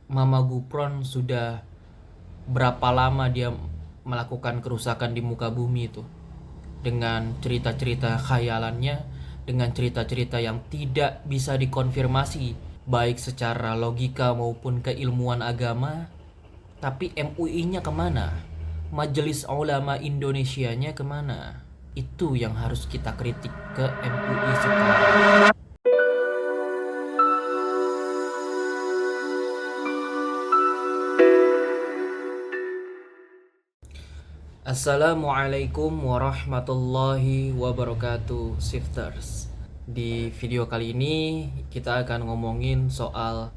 Mama Gupron sudah berapa lama dia melakukan kerusakan di muka bumi itu, dengan cerita-cerita khayalannya, dengan cerita-cerita yang tidak bisa dikonfirmasi baik secara logika maupun keilmuan agama. Tapi MUI-nya kemana? Majelis Ulama Indonesianya kemana? Itu yang harus kita kritik ke MUI sekarang. Assalamualaikum warahmatullahi wabarakatuh, Shifters. Di video kali ini kita akan ngomongin soal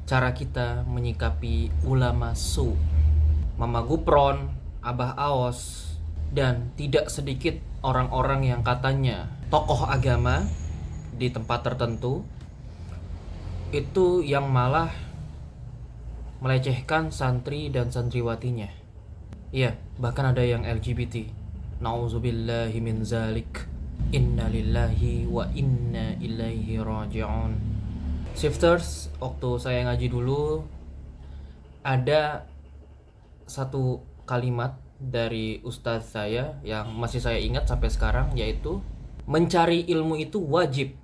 cara kita menyikapi ulama su, Mama Gupron, Abah Aos, dan tidak sedikit orang-orang yang katanya tokoh agama di tempat tertentu itu yang malah melecehkan santri dan santriwatinya. Iya, bahkan ada yang LGBT. Nauzubillahi min zalik. Inna lillahi wa inna ilaihi raji'un. Shifters, waktu saya ngaji dulu ada satu kalimat dari ustadz saya yang masih saya ingat sampai sekarang, yaitu mencari ilmu itu wajib,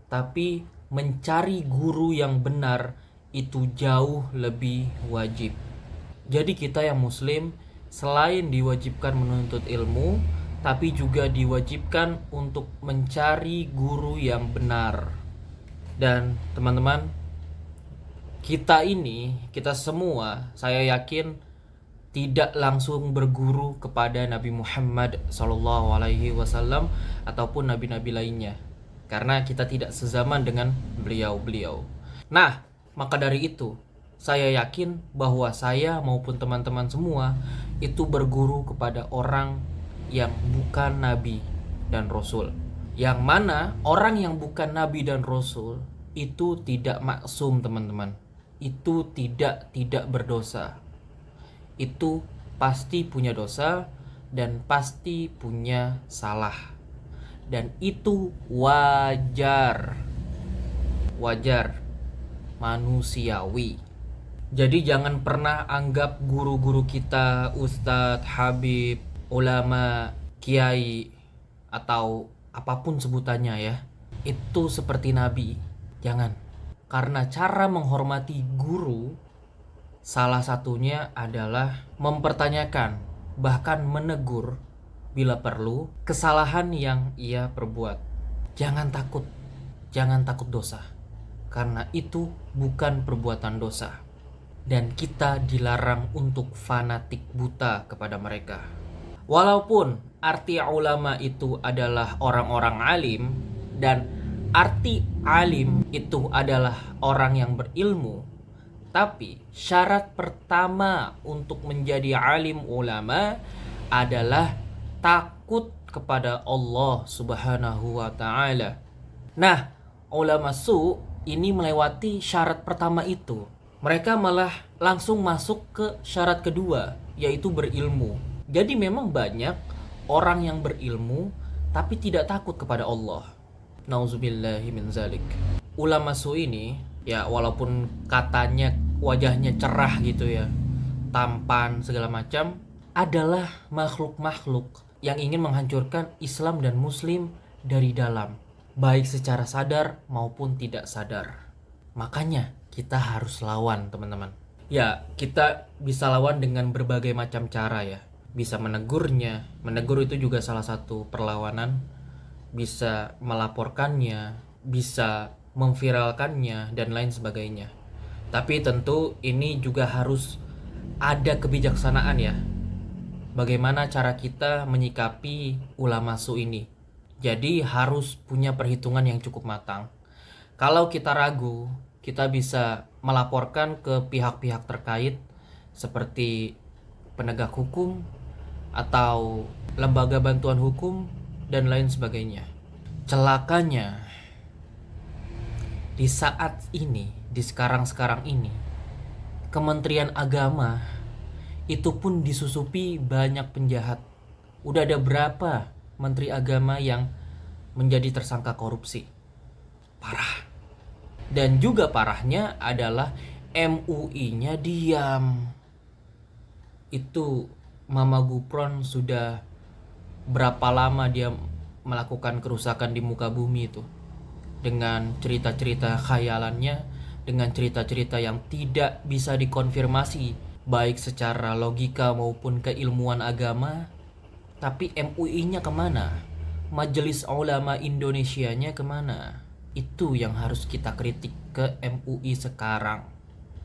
tapi mencari guru yang benar itu jauh lebih wajib. Jadi kita yang muslim selain diwajibkan menuntut ilmu, tapi juga diwajibkan untuk mencari guru yang benar. Dan teman-teman, kita semua, saya yakin tidak langsung berguru kepada Nabi Muhammad SAW ataupun nabi-nabi lainnya, karena kita tidak sezaman dengan beliau-beliau. Nah, maka dari itu saya yakin bahwa saya maupun teman-teman semua itu berguru kepada orang yang bukan nabi dan rasul. Yang mana orang yang bukan nabi dan rasul itu tidak maksum, teman-teman. Itu tidak berdosa. Itu pasti punya dosa dan pasti punya salah. Dan itu wajar. Wajar, manusiawi. Jadi jangan pernah anggap guru-guru kita, ustadz, habib, ulama, kiai, atau apapun sebutannya ya, itu seperti nabi. Jangan. Karena cara menghormati guru salah satunya adalah mempertanyakan, bahkan menegur bila perlu kesalahan yang ia perbuat. Jangan takut dosa, karena itu bukan perbuatan dosa. Dan kita dilarang untuk fanatik buta kepada mereka. Walaupun arti ulama itu adalah orang-orang alim, dan arti alim itu adalah orang yang berilmu, tapi syarat pertama untuk menjadi alim ulama adalah takut kepada Allah Subhanahu wa ta'ala. Nah, ulama su ini melewati syarat pertama itu. Mereka malah langsung masuk ke syarat kedua, yaitu berilmu. Jadi memang banyak orang yang berilmu tapi tidak takut kepada Allah. Nauzubillahi min zalik. Ulama su ini, ya walaupun katanya wajahnya cerah gitu ya, tampan segala macam, adalah makhluk-makhluk yang ingin menghancurkan Islam dan Muslim dari dalam, baik secara sadar maupun tidak sadar. Makanya kita harus lawan, teman-teman. Ya, kita bisa lawan dengan berbagai macam cara ya. Bisa menegurnya, menegur itu juga salah satu perlawanan. Bisa melaporkannya, bisa memviralkannya, dan lain sebagainya. Tapi tentu ini juga harus ada kebijaksanaan ya. Bagaimana cara kita menyikapi ulama su ini. Jadi harus punya perhitungan yang cukup matang. Kalau kita ragu, kita bisa melaporkan ke pihak-pihak terkait seperti penegak hukum atau lembaga bantuan hukum dan lain sebagainya. Celakanya, di saat ini, di sekarang ini, Kementerian Agama itu pun disusupi banyak penjahat. Udah ada berapa menteri agama yang menjadi tersangka korupsi? Parah. Dan juga parahnya adalah MUI-nya diam. Itu Mama Gufron sudah berapa lama dia melakukan kerusakan di muka bumi itu, dengan cerita-cerita khayalannya, dengan cerita-cerita yang tidak bisa dikonfirmasi baik secara logika maupun keilmuan agama. Tapi MUI-nya kemana? Majelis Ulama Indonesianya kemana? Itu yang harus kita kritik ke MUI sekarang.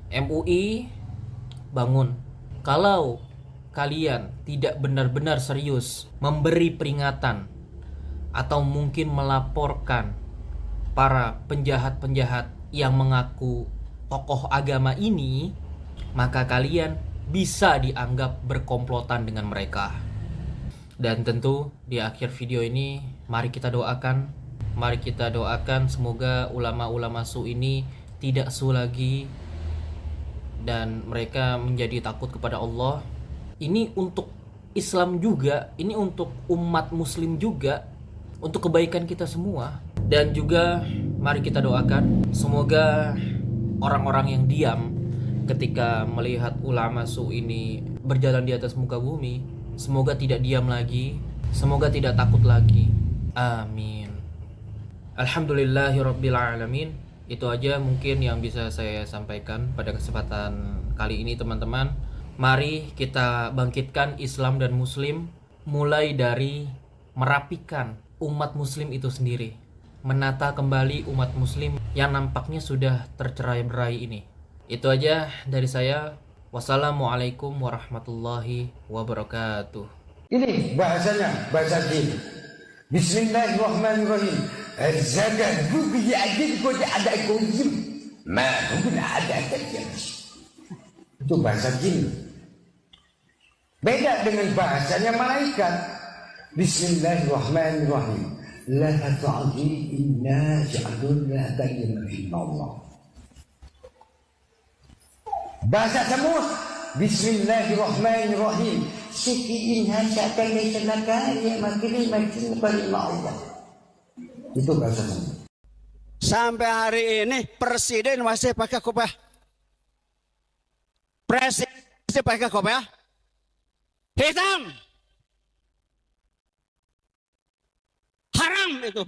MUI, bangun. Kalau kalian tidak benar-benar serius memberi peringatan atau mungkin melaporkan para penjahat-penjahat yang mengaku tokoh agama ini, maka kalian bisa dianggap berkomplotan dengan mereka. Dan tentu di akhir video ini mari kita doakan semoga ulama-ulama su ini tidak su lagi dan mereka menjadi takut kepada Allah. Ini untuk Islam juga, ini untuk umat muslim juga, untuk kebaikan kita semua. Dan juga mari kita doakan semoga orang-orang yang diam ketika melihat ulama su ini berjalan di atas muka bumi, semoga tidak diam lagi, semoga tidak takut lagi. Amin. Alhamdulillahirrabbilalamin. Itu aja mungkin yang bisa saya sampaikan pada kesempatan kali ini, teman-teman. Mari kita bangkitkan Islam dan Muslim, mulai dari merapikan umat Muslim itu sendiri, menata kembali umat Muslim yang nampaknya sudah tercerai-berai ini. Itu aja dari saya. Wassalamualaikum warahmatullahi wabarakatuh. Ini bahasanya, bahasa jin. Bismillahirrahmanirrahim. Zakat buku adil kau ada kujim. Ma bukan ada kerja. Itu bahasa jin. Beda dengan bahasanya malaikat. Bismillahirrahmanirrahim. La ta'jil inna ja'alna bayyana Allah. Bahasa semua Bismillahirrahmanirrahim. Sikiin hasyatan mesyanakan yang makili makin berima Allah. Itu bahasa semua. Sampai hari ini presiden masih pakai kopiah. Presiden masih pakai kopiah hitam. Haram itu.